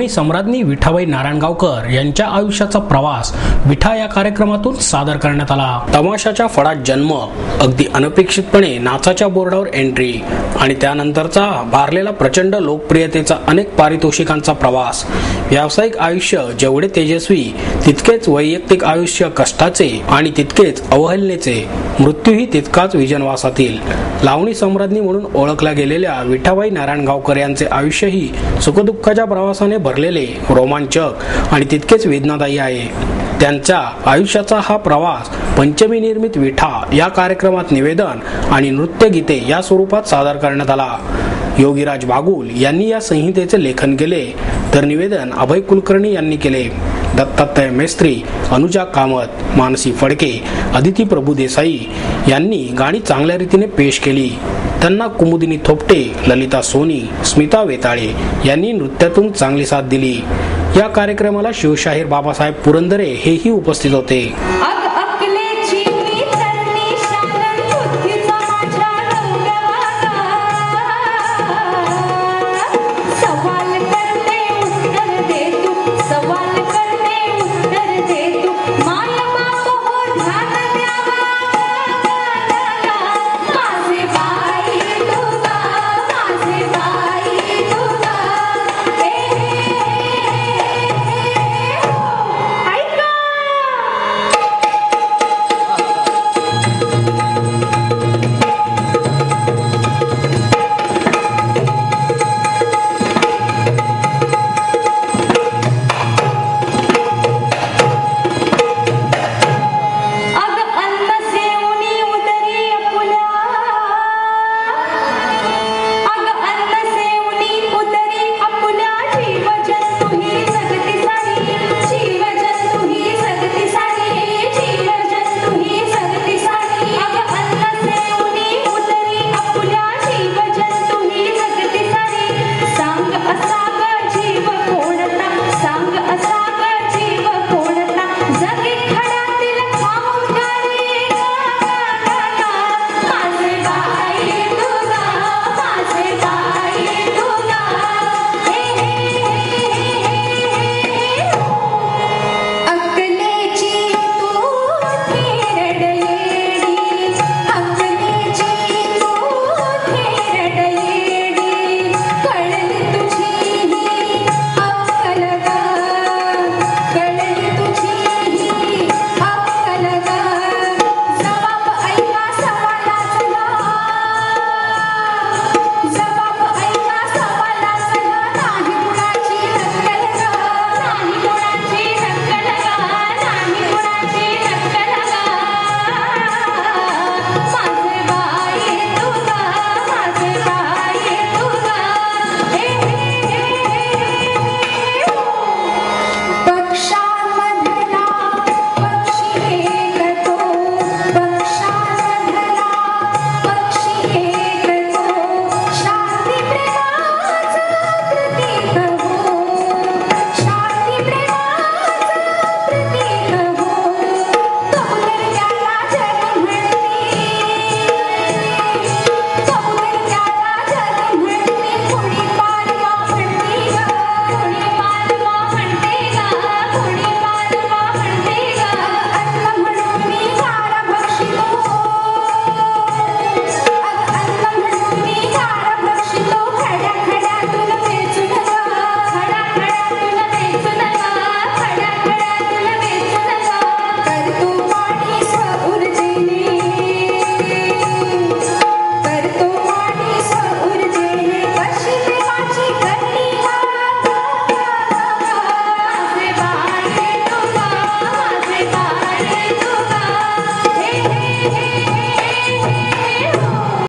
लावणी सम्राज्ञी विठाबाई नारायणगावकर यांच्या आयुष्याचा प्रवास विठा या कार्यक्रमातून सादर करण्यात आला। तमाशाच्या फडात जन्म, अगदी अनपेक्षितपणे नाचाच्या बोर्डावर एंट्री आणि त्यानंतरचा भारलेला प्रचंड लोकप्रियतेचा अनेक पारितोषिकांचा प्रवास। व्यावसायिक आयुष्य जेवढे तेजस्वी तितकेच वैयक्तिक आयुष्य कष्टाचे आणि तितकेच अवहेलनेचे, मृत्यूही तितकाच विजनवासातील। लावणी सम्राज्ञी म्हणून ओळखल्या गेलेल्या विठाबाई नारायणगावकर यांचे आयुष्यही सुखदुःखाच्या प्रवासाने भरलेले, रोमांचक आणि तितकेच वेदनादायी आहे। त्यांच्या आयुष्याचा हा प्रवास पंचमी निर्मित विठा या कार्यक्रमात निवेदन आणि नृत्य गीते या स्वरूपात सादर करण्यात आला। योगीराज बागुल यांनी या संहितेचे लेखन केले, तर निवेदन अभय कुलकर्णी यांनी केले। दत्तात्रय मेस्त्री, अनुजा कामत, मानसी फडके, अदिती प्रभुदेसाई यांनी गाणी चांगल्या रीतीने पेश केली। त्यांना कुमुदिनी थोपटे, ललिता सोनी, स्मिता वेताळे यांनी नृत्यातून चांगली साथ दिली। या कार्यक्रमाला शिवशाहीर बाबासाहेब पुरंदरे हेही उपस्थित होते।